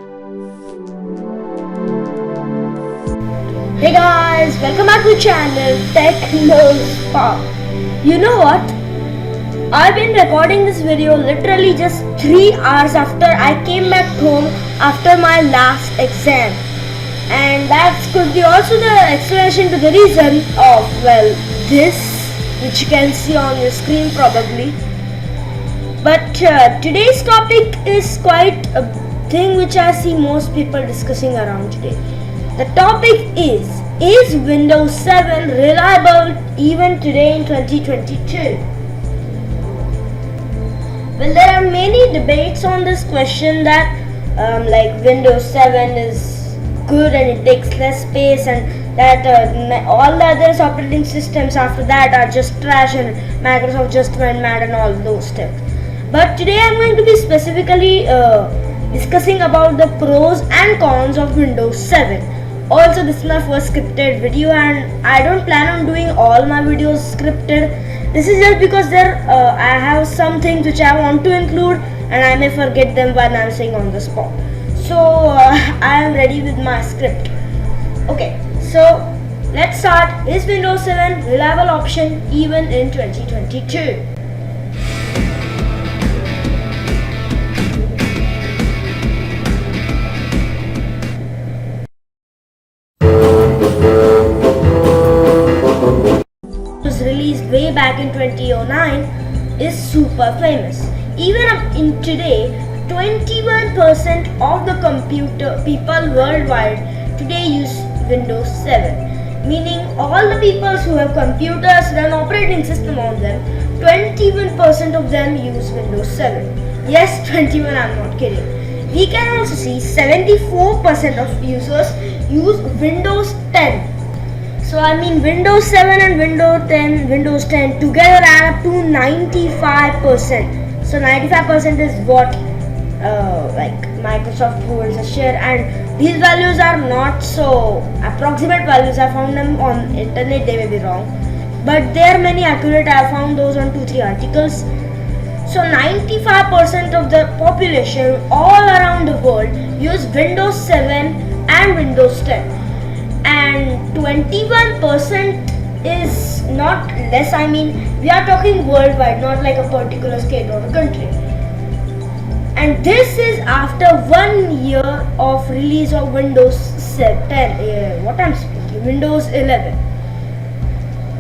Hey guys, welcome back to the channel Techno Spark. You know what? I've been recording this video literally just 3 hours after I came back home after my last exam. And that could be also the explanation to the reason of, well, this, which you can see on your screen probably. But today's topic is quite a thing which I see most people discussing around today. The topic is Windows 7 reliable even today in 2022? Well, there are many debates on this question that like Windows 7 is good and it takes less space, and that all the other operating systems after that are just trash and Microsoft just went mad and all those stuff. But today I'm going to be specifically discussing about the pros and cons of Windows 7. Also, this is my first scripted video and I don't plan on doing all my videos scripted. This is just because I have some things which I want to include and I may forget them while I'm saying on the spot. So I am ready with my script. Okay, so let's start. Is Windows 7 reliable option even in 2022? Released way back in 2009 is super famous. Even up in today, 21% of the computer people worldwide today use Windows 7. Meaning all the people who have computers with an operating system on them, 21% of them use Windows 7. Yes, 21, I'm not kidding. We can also see 74% of users use Windows 10. So I mean Windows 7 and Windows 10 together add up to 95%. So 95% is what like Microsoft holds a share, and these values are not so approximate values. I found them on internet, they may be wrong, but they are many accurate. I found those on 2-3 articles. So 95% of the population all around the world use Windows 7 and Windows 10. And 21% is not less. I mean, we are talking worldwide, not like a particular state or a country. And this is after 1 year of release of Windows 10. Windows 11.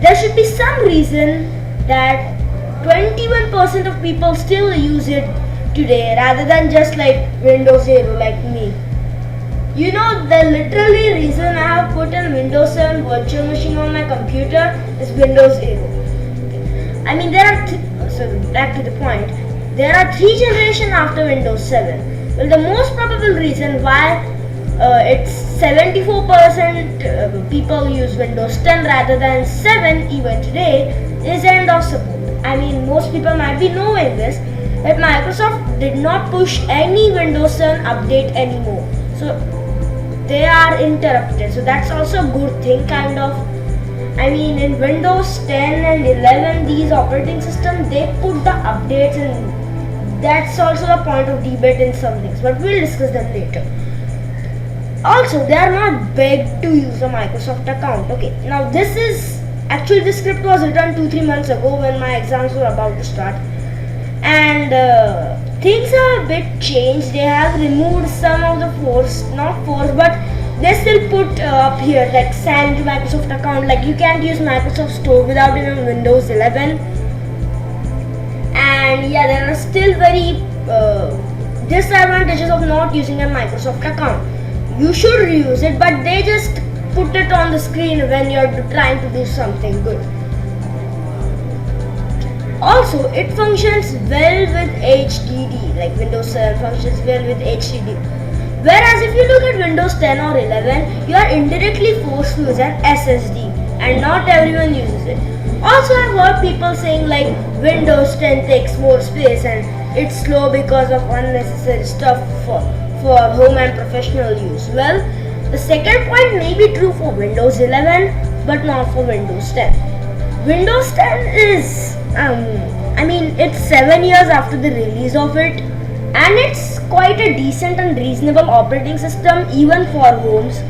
There should be some reason that 21% of people still use it today rather than just like Windows 0 like me. You know, the literally reason I have put a Windows 7 virtual machine on my computer is Windows 0. I mean, so back to the point. There are 3 generations after Windows 7. Well, the most probable reason why it's 74% people use Windows 10 rather than 7 even today is end of support. I mean, most people might be knowing this, that Microsoft did not push any Windows 7 update anymore. So they are interrupted. So that's also a good thing, kind of. I mean, in Windows 10 and 11, these operating systems, they put the updates, and that's also a point of debate in some things, but we'll discuss them later. Also, they are not begged to use a Microsoft account. Okay, now this script was written 2-3 months ago when my exams were about to start, and things are a bit changed. They have removed some of the not force, but they still put up here like sign to Microsoft account. Like you can't use Microsoft Store without it on Windows 11. And yeah, there are still very disadvantages of not using a Microsoft account. You should use it, but they just put it on the screen when you're trying to do something good. Also, it functions well with HDD, like Windows 7 functions well with HDD. Whereas if you look at Windows 10 or 11, you are indirectly forced to use an SSD, and not everyone uses it. Also, I've heard people saying like Windows 10 takes more space and it's slow because of unnecessary stuff for home and professional use. Well, the second point may be true for Windows 11, but not for Windows 10. Windows 10 is, it's 7 years after the release of it, and it's quite a decent and reasonable operating system even for homes.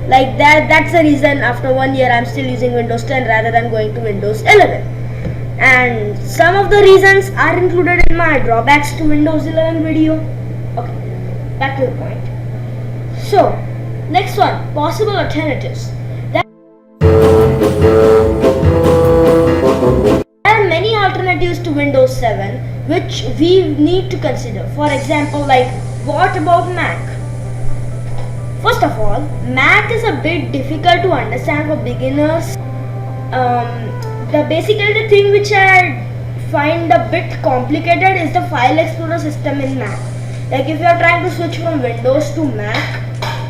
Like that's the reason after 1 year I'm still using Windows 10 rather than going to Windows 11. And some of the reasons are included in my drawbacks to Windows 11 video. Okay, back to the point. So, next one, possible alternatives. There are many alternatives to Windows 7 which we need to consider. For example, like what about Mac? First of all, Mac is a bit difficult to understand for beginners. Basically the thing which I find a bit complicated is the file explorer system in Mac. Like if you are trying to switch from Windows to Mac,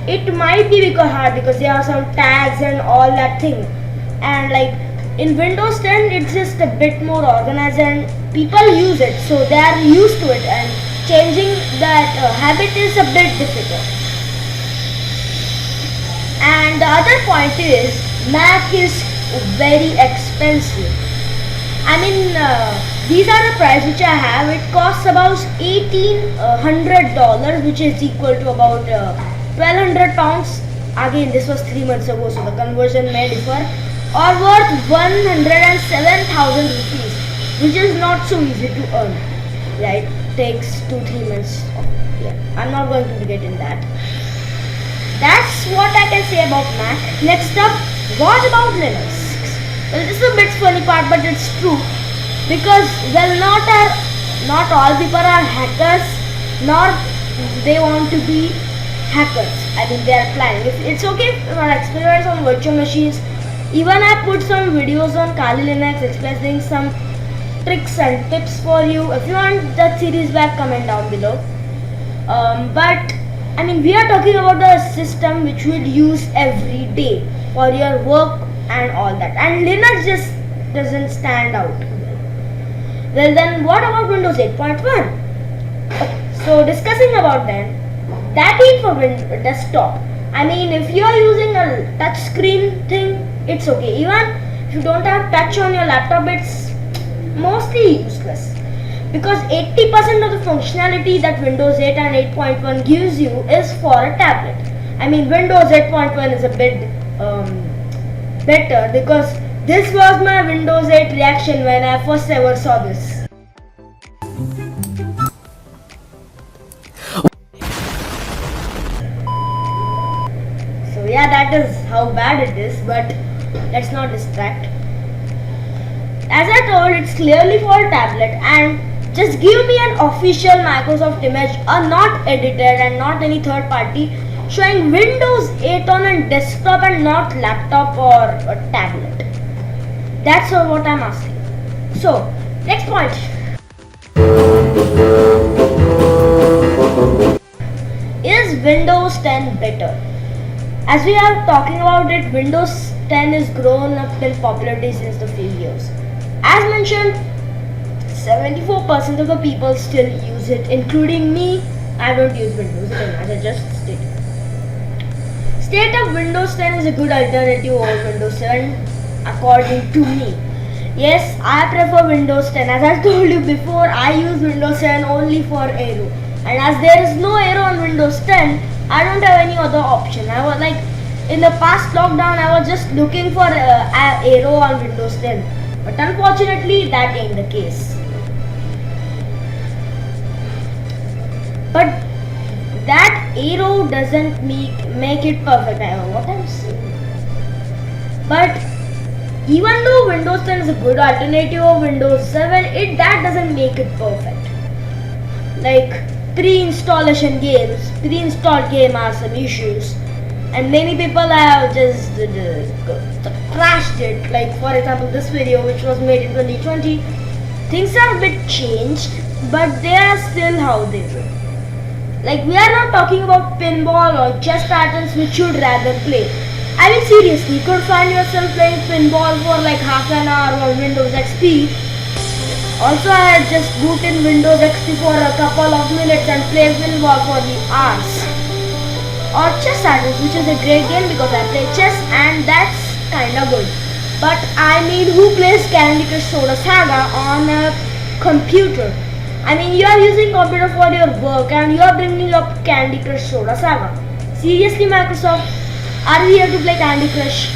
it might be hard because there are some tags and all that thing. And like in Windows 10, it's just a bit more organized and people use it, so they are used to it, and changing that habit is a bit difficult. And the other point is Mac is very expensive. I mean, these are the price which I have. It costs about $1,800, which is equal to about 1,200 pounds. Again, this was 3 months ago, so the conversion may differ. Or worth 107,000 rupees, which is not so easy to earn. Yeah, it takes 2-3 months. Yeah, I'm not going to get in that. That's what I can say about Mac. Next up, what about Linux? Well, this is a bit funny part, but it's true. Because, well, not all people are hackers, nor they want to be hackers. I mean, they are planning. It's okay if you are experiencing on virtual machines. Even I put some videos on Kali Linux explaining some tricks and tips for you. If you want that series back, comment down below. But I mean, we are talking about the system which we'll use every day for your work and all that. And Linux just doesn't stand out. Well then, what about Windows 8.1? Okay, so discussing about that ain't for desktop. I mean, if you are using a touch screen thing, it's okay. Even if you don't have touch on your laptop, it's mostly useless. Because 80% of the functionality that Windows 8 and 8.1 gives you is for a tablet. I mean, Windows 8.1 is a bit better because this was my Windows 8 reaction when I first ever saw this. So yeah, that is how bad it is, but let's not distract. As I told, it's clearly for a tablet, and just give me an official Microsoft image, not edited and not any third party, showing Windows 8 on a desktop and not laptop or a tablet. That's all what I'm asking. So, next point. Is Windows 10 better? As we are talking about it, Windows 10 has grown up in popularity since the few years. As mentioned, 74% of the people still use it, including me. I don't use Windows 10, as I just stated. State of Windows 10 is a good alternative over Windows 7 according to me. Yes, I prefer Windows 10. As I told you before, I use Windows 7 only for Aero. And as there is no Aero on Windows 10, I don't have any other option. I was like, in the past lockdown, I was just looking for Aero on Windows 10. But unfortunately, that ain't the case. But that Aero doesn't make it perfect. I don't know what I'm saying. But even though Windows 10 is a good alternative of Windows 7, that doesn't make it perfect. Like pre-installed game are some issues, and many people have just crashed it. Like for example, this video which was made in 2020, things are a bit changed, but they are still how they were. Like we are not talking about pinball or chess patterns which you'd rather play. I mean seriously, you could find yourself playing pinball for like half an hour on Windows XP. Also, I had just boot in Windows XP for a couple of minutes and play pinball for the hours. Or chess patterns, which is a great game because I play chess and that's kinda good. But I mean, who plays Candy Crush Soda Saga on a computer? I mean, you are using computer for your work and you are bringing up Candy Crush Soda Saga. Seriously, Microsoft, are we here to play Candy Crush?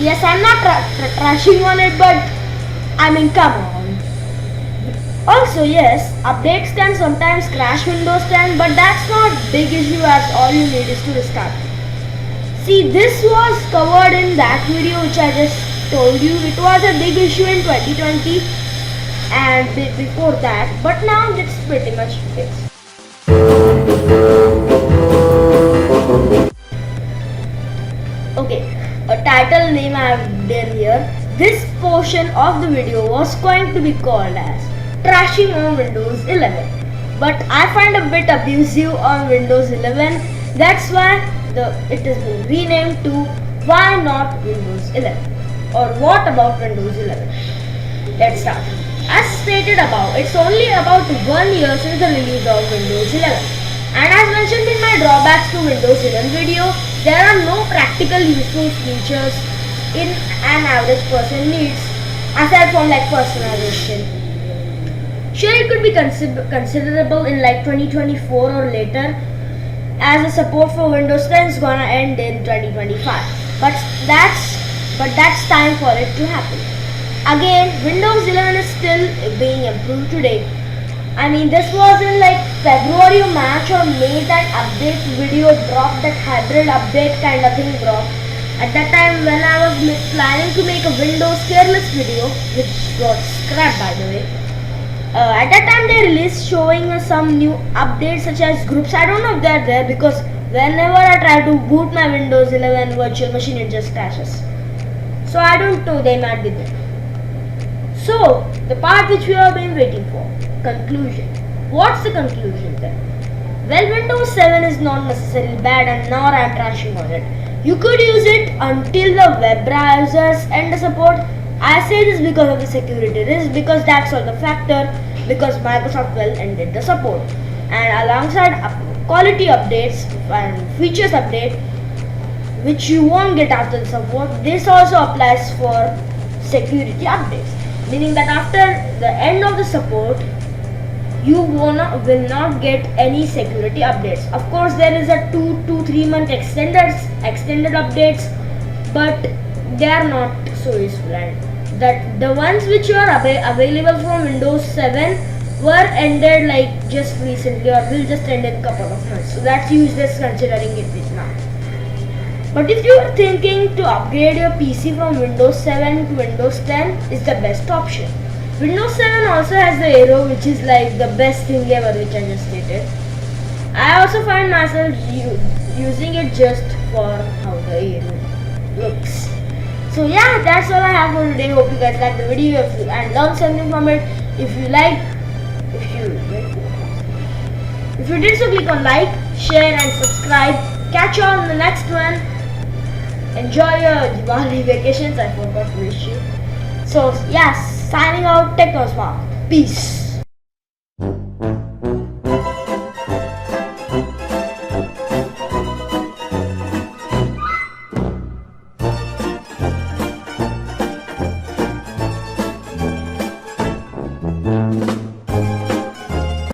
Yes, I'm not trashing on it, but I mean, come on. Also, yes, updates can sometimes crash Windows 10, but that's not big issue as all you need is to restart. See, this was covered in that video which I just told you. It was a big issue in 2020 and before that, but now it's pretty much fixed. Okay, a title name I have done here. This portion of the video was going to be called as Trashing on Windows 11, but I find a bit abusive on Windows 11. That's why it has been renamed to Why Not Windows 11 or What About Windows 11. Let's start. As stated above, it's only about 1 year since the release of Windows 11. And as mentioned in my drawbacks to Windows 11 video, there are no practical useful features in an average person needs aside from like personalization. Sure, it could be considerable in like 2024 or later, as the support for Windows 10 is gonna end in 2025. But that's time for it to happen. Again, Windows 11 is still being improved today. I mean, this was in like February or March or May that update video dropped, that hybrid update kind of thing dropped. At that time when I was planning to make a Windows careless video, which got scrapped by the way. At that time they released showing some new updates such as groups. I don't know if they're there because whenever I try to boot my Windows 11 virtual machine it just crashes. So I don't know, they might be there. So the part which we have been waiting for, conclusion. What's the conclusion then? Well, Windows 7 is not necessarily bad and nor I am trashing on it. You could use it until the web browsers end the support. I say this because of the security risk, because that's all the factor, because Microsoft well ended the support. And alongside quality updates and features update, which you won't get after the support, this also applies for security updates. Meaning that after the end of the support, you will not get any security updates. Of course, there is a 2 to 3 month extended updates, but they are not so useful. And that the ones which are available from Windows 7 were ended like just recently or will just end in a couple of months. So that's useless considering it now. But if you are thinking to upgrade your PC from Windows 7 to Windows 10, is the best option. Windows 7 also has the Aero, which is like the best thing ever, which I just stated. I also find myself using it just for how the Aero looks. So yeah, that's all I have for today. Hope you guys liked the video and learned something from it. If you did so, click on like, share and subscribe. Catch you on the next one. Enjoy your Diwali vacations. I forgot to wish you. So yes, signing out, Techno Spark. Peace.